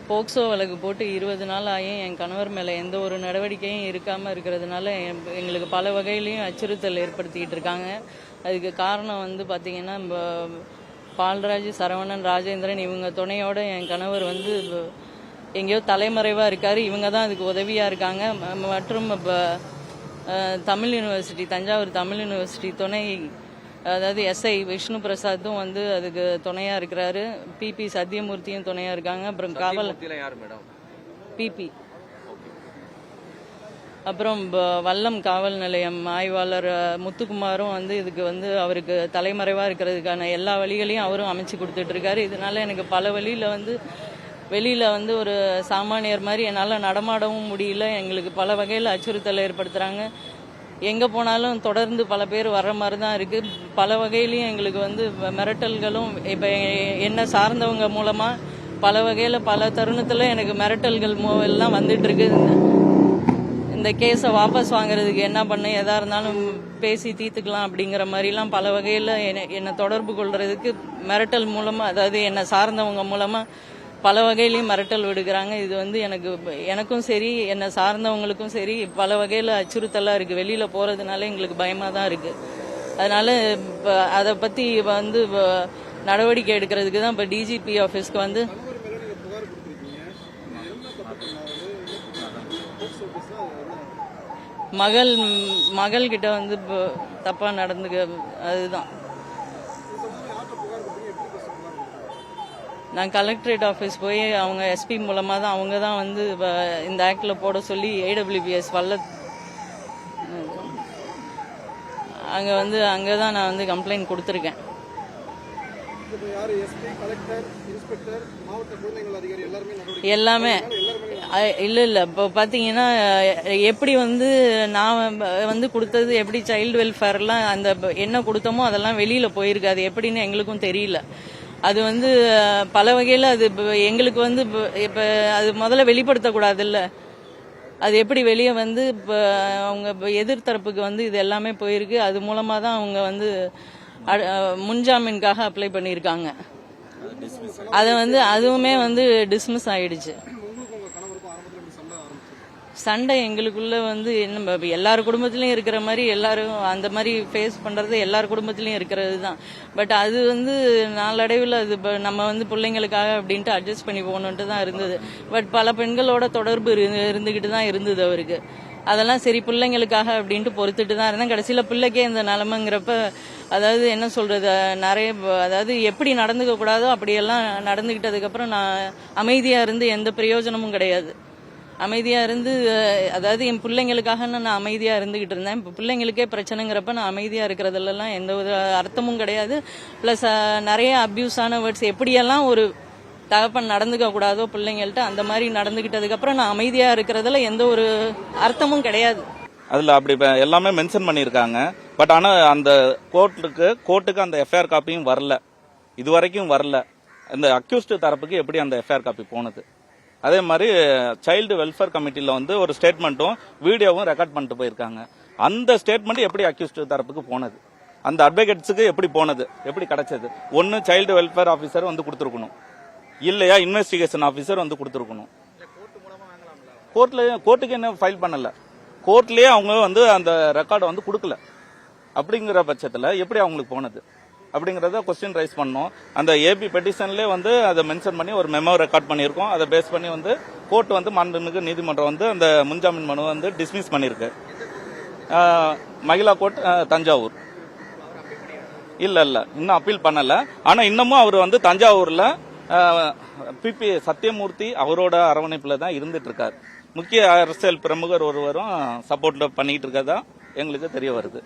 POCSO வழக்கு போட்டு 20 நாள் ஆகியும் என் கணவர் மேலே எந்த ஒரு நடவடிக்கையும் இருக்காமல் இருக்கிறதுனால எங்களுக்கு பல வகையிலையும் அச்சுறுத்தல் ஏற்படுத்திக்கிட்டு இருக்காங்க. அதுக்கு காரணம் வந்து பார்த்திங்கன்னா, பால்ராஜ், சரவணன், ராஜேந்திரன் இவங்க துணையோட என் கணவர் வந்து எங்கேயோ தலைமறைவாக இருக்கார். இவங்க தான் அதுக்கு உதவியாக இருக்காங்க. மற்றும் தமிழ் யூனிவர்சிட்டி, தஞ்சாவூர் தமிழ் யூனிவர்சிட்டி துணை, அதாவது எஸ்ஐ விஷ்ணு பிரசாத்தும் வந்து அதுக்கு துணையா இருக்கிறாரு. பிபி சத்தியமூர்த்தியும் துணையா இருக்காங்க. அப்புறம் காவல் பிபி, அப்புறம் வல்லம் காவல் நிலையம் ஆய்வாளர் முத்துக்குமாரும் வந்து இதுக்கு வந்து அவருக்கு தலைமறைவா இருக்கிறதுக்கான எல்லா வழிகளையும் அவரும் அமைச்சு கொடுத்துட்டு இருக்காரு. இதனால எனக்கு பல வழியில வந்து வெளியில வந்து ஒரு சாமானியர் மாதிரி என்னால் நடமாடவும் முடியல. எங்களுக்கு பல வகையில் அச்சுறுத்தல் ஏற்படுத்துறாங்க. எங்கே போனாலும் தொடர்ந்து பல பேர் வர்ற மாதிரி தான் இருக்குது. பல வகையிலையும் எங்களுக்கு வந்து மிரட்டல்களும் இப்போ என்ன சார்ந்தவங்க மூலமாக பல வகையில் பல தருணத்தில் எனக்கு மிரட்டல்கள் எல்லாம் வந்துட்டு இருக்கு. இந்த கேஸை வாபஸ் வாங்குறதுக்கு என்ன பண்ண, எதாக இருந்தாலும் பேசி தீர்த்துக்கலாம் அப்படிங்கிற மாதிரிலாம் பல வகையில் என்னை தொடர்பு கொள்றதுக்கு மிரட்டல் மூலமாக, அதாவது என்னை சார்ந்தவங்க மூலமாக பல வகையிலையும் மிரட்டல் விடுக்கிறாங்க. இது வந்து எனக்கும் சரி, என்னை சார்ந்தவங்களுக்கும் சரி பல வகையில் அச்சுறுத்தலாக இருக்குது. வெளியில் போகிறதுனால எங்களுக்கு பயமாக தான் இருக்குது. அதனால் இப்போ அதை பற்றி வந்து நடவடிக்கை எடுக்கிறதுக்கு தான் இப்போ டிஜிபி ஆஃபீஸ்க்கு வந்து மகள்கிட்ட வந்து தப்பாக நடந்துக்க, அதுதான். நான் கலெக்டரேட் ஆஃபீஸ் போய் அவங்க எஸ்பி மூலமாக தான் அவங்க தான் வந்து இந்த ஆக்டில் போட சொல்லி AWPS அங்கே தான் நான் வந்து கம்ப்ளைண்ட் கொடுத்துருக்கேன். எல்லாமே இல்லை இப்போ பார்த்தீங்கன்னா, எப்படி வந்து நான் வந்து கொடுத்தது எப்படி சைல்டு வெல்ஃபேர்லாம் அந்த என்ன கொடுத்தோமோ அதெல்லாம் வெளியில் போயிருக்கு. அது எப்படின்னு எங்களுக்கும் தெரியல. அது வந்து பல வகையில் அது எங்களுக்கு வந்து இப்போ அது முதல்ல வெளிப்படுத்தக்கூடாதுல்ல. அது எப்படி வெளியே வந்து இப்போ அவங்க எதிர்த்தரப்புக்கு வந்து இது எல்லாமே போயிருக்கு. அது மூலமாக தான் அவங்க வந்து முன்ஜாமீனுக்காக அப்ளை பண்ணியிருக்காங்க. அதை வந்து அதுவுமே வந்து டிஸ்மிஸ் ஆயிடுச்சு. சண்டை எங்களுக்குள்ள வந்து என்ன, எல்லார் குடும்பத்திலையும் இருக்கிற மாதிரி எல்லாரும் அந்த மாதிரி ஃபேஸ் பண்றது எல்லார் குடும்பத்திலையும் இருக்கிறது தான். பட் அது வந்து நாளடைவில் அது நம்ம வந்து பிள்ளைங்களுக்காக அப்படின்ட்டு அட்ஜஸ்ட் பண்ணி போகணுன்ட்டு தான் இருந்தது. பட் பல பெண்களோட தொடர்பு இருந்துகிட்டு தான் இருந்தது அவருக்கு. அதெல்லாம் சரி பிள்ளைங்களுக்காக அப்படின்ட்டு பொறுத்துட்டு தான் இருந்தேன். கடைசியில் பிள்ளைக்கே இந்த நிலைமைங்கிறப்ப, அதாவது என்ன சொல்றது, நிறைய அதாவது எப்படி நடந்துக்க கூடாதோ அப்படியெல்லாம் நடந்துக்கிட்டதுக்கப்புறம் நான் அமைதியாக இருந்து எந்த பிரயோஜனமும் கிடையாது. அமைதியாக இருந்து, அதாவது என் பிள்ளைங்களுக்காக நான் அமைதியாக இருந்துகிட்டு இருந்தேன். இப்போ பிள்ளைங்களுக்கே பிரச்சனைங்கிறப்ப நான் அமைதியாக இருக்கிறதுலாம் எந்த ஒரு அர்த்தமும் கிடையாது. ப்ளஸ் நிறைய அப்யூஸான வேர்ட்ஸ், எப்படியெல்லாம் ஒரு தகப்பன் நடந்துக்க கூடாதோ பிள்ளைங்கள்ட்ட அந்த மாதிரி நடந்துக்கிட்டதுக்கப்புறம் நான் அமைதியாக இருக்கிறதுல எந்த ஒரு அர்த்தமும் கிடையாது. அதில் அப்படி எல்லாமே மென்ஷன் பண்ணியிருக்காங்க. பட் ஆனால் அந்த கோர்ட்டுக்கு அந்த எஃப்ஐஆர் காப்பியும் வரல, இது வரைக்கும் வரல. இந்த அக்யூஸ்டு தரப்புக்கு எப்படி அந்த எஃப்ஐஆர் காப்பி போனது? அதே மாதிரி சைல்டு வெல்ஃபேர் கமிட்டியில் வந்து ஒரு ஸ்டேட்மெண்ட்டும் வீடியோவும் ரெக்கார்ட் பண்ணிட்டு போயிருக்காங்க. அந்த ஸ்டேட்மெண்ட் எப்படி அக்யூஸ்டு தரப்புக்கு போனது? அந்த அட்வொகேட்ஸுக்கு எப்படி போனது, எப்படி கிடைச்சது? ஒன்று சைல்டு வெல்ஃபேர் ஆஃபீஸர் வந்து கொடுத்துருக்கணும், இல்லையா இன்வெஸ்டிகேஷன் ஆஃபீஸர் வந்து கொடுத்துருக்கணும். கோர்ட்டுக்கு என்ன ஃபைல் பண்ணல, கோர்ட்லயே அவங்க வந்து அந்த ரெக்கார்டை வந்து கொடுக்கல. அப்படிங்கிற பட்சத்தில் எப்படி அவங்களுக்கு போனது அப்படிங்கறத கொஸ்டின் ரைஸ் பண்ணோம். அந்த ஏபி பெட்டிஷன்லேயே வந்து அதை மென்ஷன் பண்ணி ஒரு மெமோ ரெக்கார்ட் பண்ணியிருக்கோம். அதை பேஸ் பண்ணி வந்து கோர்ட் வந்து மாண்புமிகு நீதிமன்றம் வந்து அந்த முன்ஜாமீன் மனு வந்து டிஸ்மிஸ் பண்ணியிருக்கு. மகிழா கோர்ட் தஞ்சாவூர் இல்ல இன்னும் அப்பீல் பண்ணல. ஆனா இன்னமும் அவர் வந்து தஞ்சாவூர்ல பிபி சத்தியமூர்த்தி அவரோட அரவணைப்புல தான் இருந்துட்டு இருக்காரு. முக்கிய அரசியல் பிரமுகர் ஒருவரும் சப்போர்ட் பண்ணிட்டு இருக்கதா எங்களுக்கு தெரிய வருது.